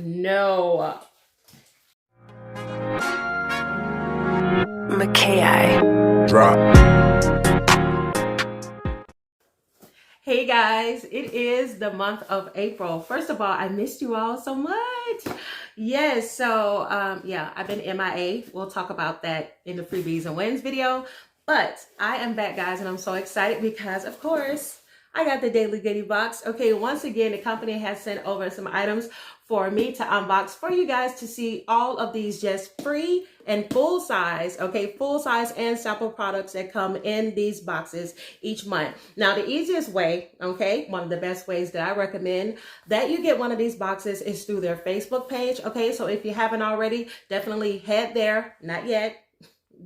no. Drop. Hey guys, it is the month of April. First of all, I missed you all so much. Yes, so yeah, I've been MIA. We'll talk about that in the freebies and wins video. But I am back, guys, and I'm so excited because, of course, I got the Daily Goodie Box. Okay, once again, the company has sent over some items for me to unbox for you guys to see all of these just free and full size, okay, full size and sample products that come in these boxes each month. Now, the easiest way, okay, one of the best ways that I recommend that you get one of these boxes is through their Facebook page, okay? So if you haven't already, definitely head there, not yet.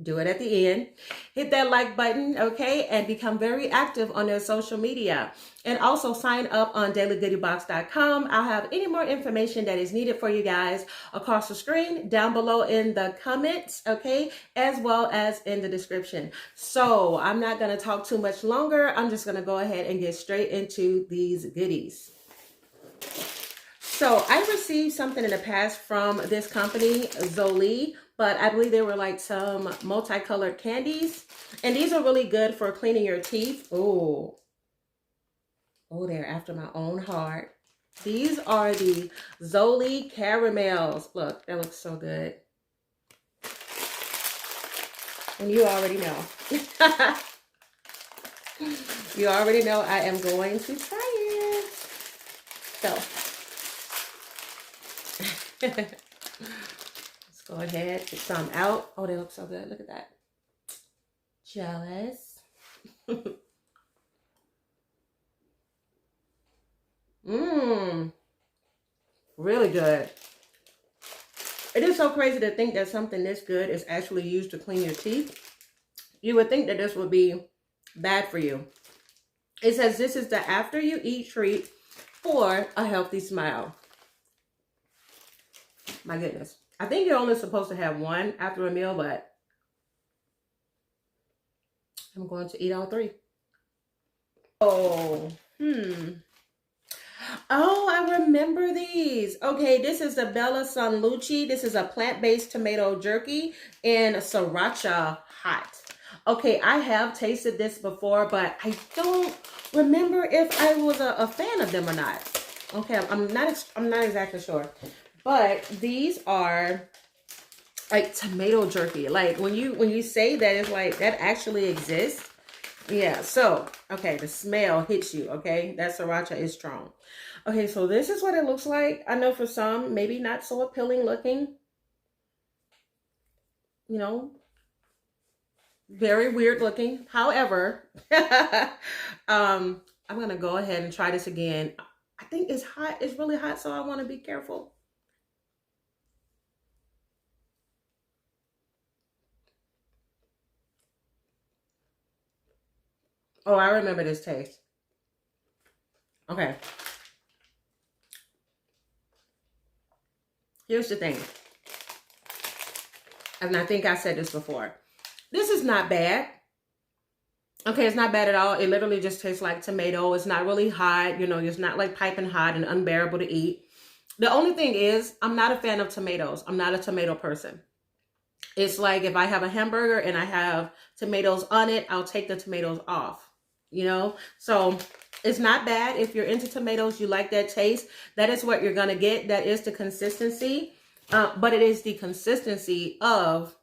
Do it at the end. Hit that like button, okay, and become very active on their social media. And also sign up on dailygoodiebox.com. I'll have any more information that is needed for you guys across the screen, down below in the comments, okay, as well as in the description. So I'm not going to talk too much longer. I'm just going to go ahead and get straight into these goodies. So I received something in the past from this company, Zolli, but I believe they were like some multicolored candies. And these are really good for cleaning your teeth. Oh, they're after my own heart. These are the Zolli Caramelz. Look, that looks so good. And you already know. You already know I am going to try it. So. Let's go ahead, get some out. Oh, they look so good. Look at that. Jealous. Really good. It is so crazy to think that something this good is actually used to clean your teeth. You would think that this would be bad for you. It says this is the after you eat treat for a healthy smile. My goodness. I think you're only supposed to have one after a meal, but I'm going to eat all three. Oh, Oh, I remember these. Okay, this is the Bella San Luci. This is a plant-based tomato jerky in Sriracha hot. Okay, I have tasted this before, but I don't remember if I was a fan of them or not. Okay, I'm not exactly sure. But these are like tomato jerky. Like when you say that, it's like that actually exists. Yeah, so, okay, the smell hits you, okay? That Sriracha is strong. Okay, so this is what it looks like. I know for some, maybe not so appealing looking. You know, very weird looking. However, I'm going to go ahead and try this again. I think it's hot. It's really hot, so I want to be careful. Oh, I remember this taste. Okay. Here's the thing. And I think I said this before. This is not bad. Okay, it's not bad at all. It literally just tastes like tomato. It's not really hot. You know, it's not like piping hot and unbearable to eat. The only thing is, I'm not a fan of tomatoes. I'm not a tomato person. It's like if I have a hamburger and I have tomatoes on it, I'll take the tomatoes off. You know, so it's not bad. If you're into tomatoes, you like that taste, that is what you're going to get. That is the consistency, but it is the consistency of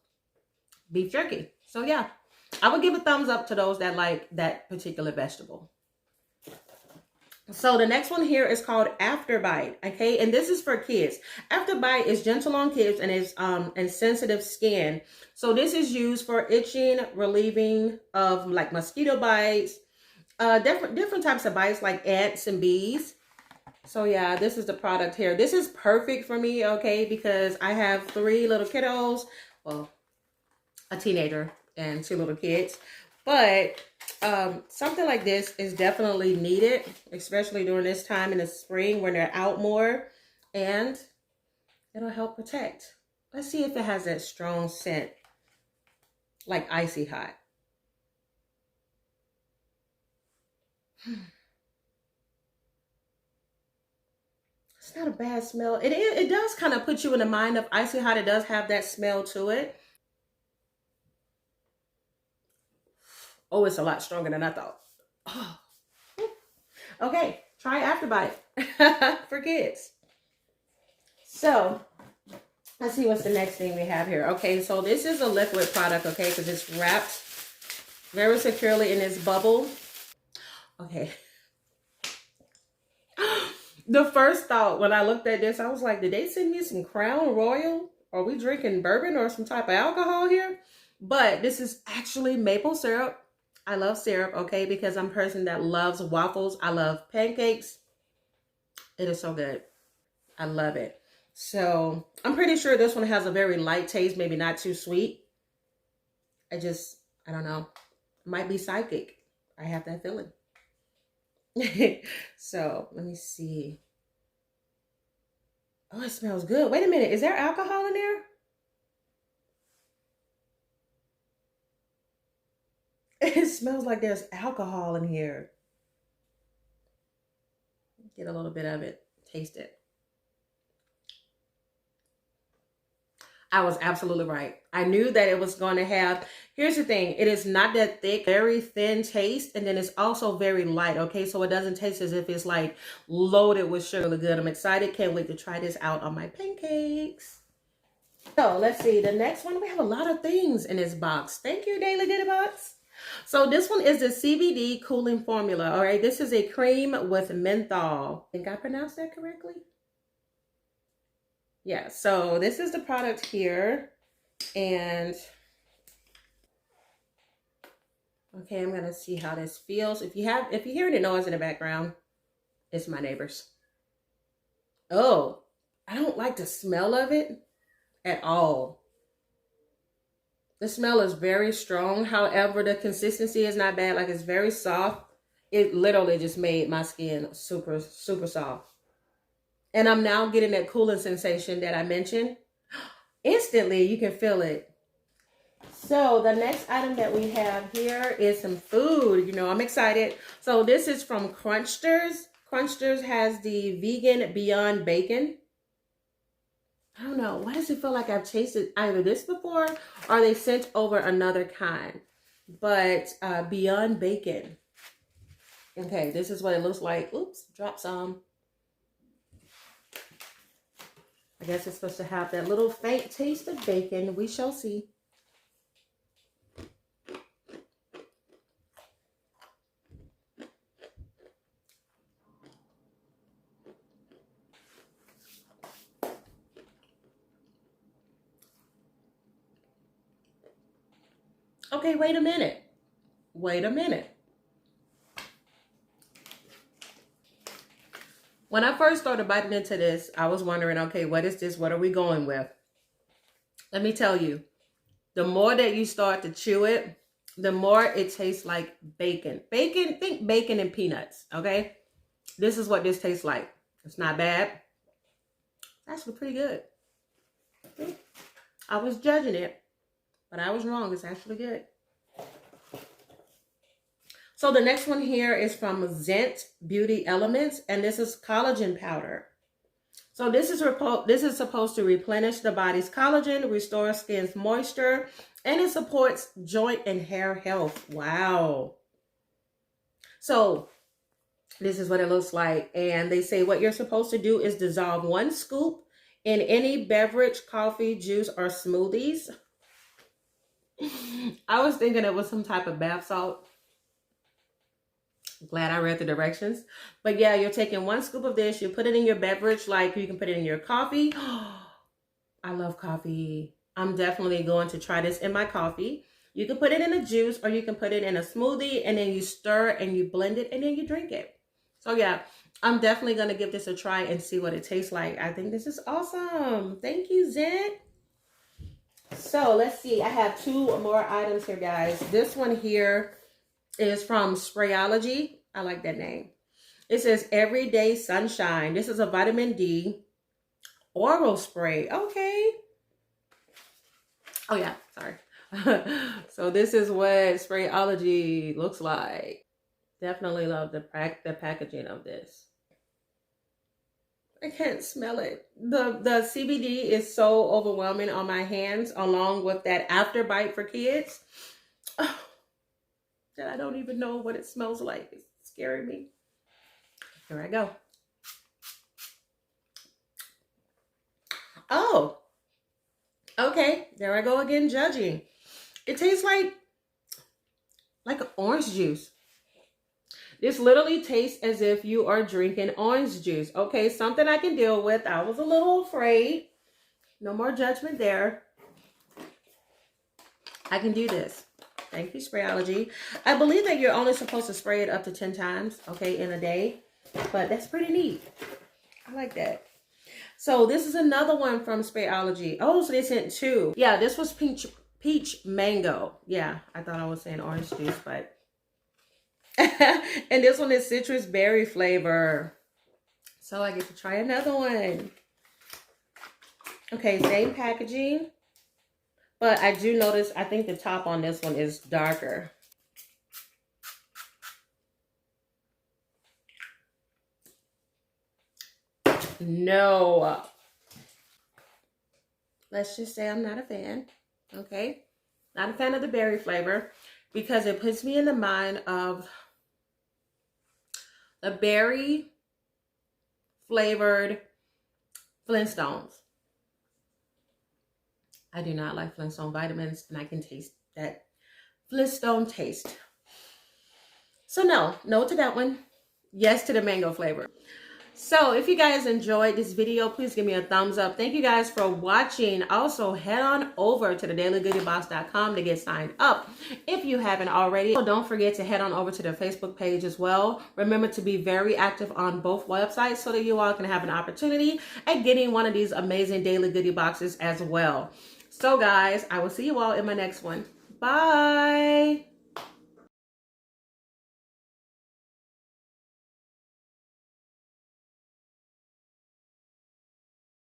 beef jerky. So yeah, I would give a thumbs up to those that like that particular vegetable. So the next one here is called Afterbite, okay? And this is for kids. Afterbite is gentle on kids and is and sensitive skin. So this is used for itching, relieving of like mosquito bites, different types of bites like ants and bees. So yeah, this is the product here. This is perfect for me, okay? Because I have 3 little kiddos, well, a teenager and 2 little kids. But something like this is definitely needed, especially during this time in the spring when they're out more, and it'll help protect. Let's see if it has that strong scent, like icy hot. It's not a bad smell. It does kind of put you in the mind of Icy Hot. It does have that smell to it. Oh, it's a lot stronger than I thought. Oh. Okay, try Afterbite for kids. So, let's see what's the next thing we have here. Okay, so this is a liquid product, okay, because it's wrapped very securely in this bubble. Okay. The first thought when I looked at this, I was like, did they send me some Crown Royal? Are we drinking bourbon or some type of alcohol here? But this is actually maple syrup. I love syrup, okay, because I'm a person that loves waffles. I love pancakes. It is so good. I love it. So I'm pretty sure this one has a very light taste, maybe not too sweet. I don't know. Might be psychic. I have that feeling. So let me see. Oh, it smells good. Wait a minute. Is there alcohol in there? It smells like there's alcohol in here. Get a little bit of it. Taste it. I was absolutely right. I knew that it was going to have, here's the thing, it is not that thick, very thin taste, and then it's also very light, okay? So it doesn't taste as if it's like loaded with sugar. Really good. I'm excited. Can't wait to try this out on my pancakes. So let's see, the next one, we have a lot of things in this box. Thank you, Daily Goodie Box. So this one is the CBD Cooling Formula, all right? This is a cream with menthol. I think I pronounced that correctly? Yeah, so this is the product here, and okay, I'm gonna see how this feels. If you hear any noise in the background, it's my neighbors. Oh, I don't like the smell of it at all. The smell is very strong. However, the consistency is not bad. Like, it's very soft. It literally just made my skin super, super soft. And I'm now getting that cooling sensation that I mentioned. Instantly, you can feel it. So the next item that we have here is some food. You know, I'm excited. So this is from Crunchsters. Crunchsters has the vegan Beyond Bacon. I don't know. Why does it feel like I've tasted either this before or they sent over another kind? But Beyond Bacon. Okay, this is what it looks like. Oops, drop some. I guess it's supposed to have that little faint taste of bacon. We shall see. Okay, wait a minute. Wait a minute. When I first started biting into this, I was wondering, okay, what is this? What are we going with? Let me tell you, the more that you start to chew it, the more it tastes like bacon. Bacon, think bacon and peanuts, okay? This is what this tastes like. It's not bad. It's actually pretty good. I was judging it, but I was wrong. It's actually good. So the next one here is from Zint Beauty Elements, and this is collagen powder. So this is supposed to replenish the body's collagen, restore skin's moisture, and it supports joint and hair health. Wow. So this is what it looks like. And they say what you're supposed to do is dissolve 1 scoop in any beverage, coffee, juice, or smoothies. I was thinking it was some type of bath salt. Glad I read the directions. But yeah, you're taking 1 scoop of this. You put it in your beverage, like you can put it in your coffee. I love coffee. I'm definitely going to try this in my coffee. You can put it in a juice or you can put it in a smoothie and then you stir and you blend it and then you drink it. So yeah, I'm definitely going to give this a try and see what it tastes like. I think this is awesome. Thank you, Zint. So let's see. I have 2 more items here, guys. This one here is from Sprayology. I like that name. It says Everyday Sunshine. This is a vitamin D oral spray. Okay. Oh yeah, sorry. So this is what Sprayology looks like. Definitely love the packaging of this. I can't smell it. The CBD is so overwhelming on my hands, along with that after bite for kids. Oh, that I don't even know what it smells like. It's scaring me. Here I go. Oh, okay. There I go again judging. It tastes like orange juice. This literally tastes as if you are drinking orange juice. Okay, something I can deal with. I was a little afraid. No more judgment there. I can do this. Thank you, Sprayology. I believe that you're only supposed to spray it up to 10 times, okay, in a day. But that's pretty neat. I like that. So this is another one from Sprayology. Oh, so they sent two. Yeah, this was peach mango. Yeah, I thought I was saying orange juice, but... and this one is citrus berry flavor. So I get to try another one. Okay, same packaging. But I do notice, I think the top on this one is darker. No. Let's just say I'm not a fan. Okay? Not a fan of the berry flavor because it puts me in the mind of the berry flavored Flintstones. I do not like Flintstone vitamins, and I can taste that Flintstone taste. So no to that one. Yes to the mango flavor. So if you guys enjoyed this video, please give me a thumbs up. Thank you guys for watching. Also, head on over to the dailygoodiebox.com to get signed up if you haven't already. So don't forget to head on over to the Facebook page as well. Remember to be very active on both websites so that you all can have an opportunity at getting one of these amazing daily goodie boxes as well. So guys, I will see you all in my next one. Bye.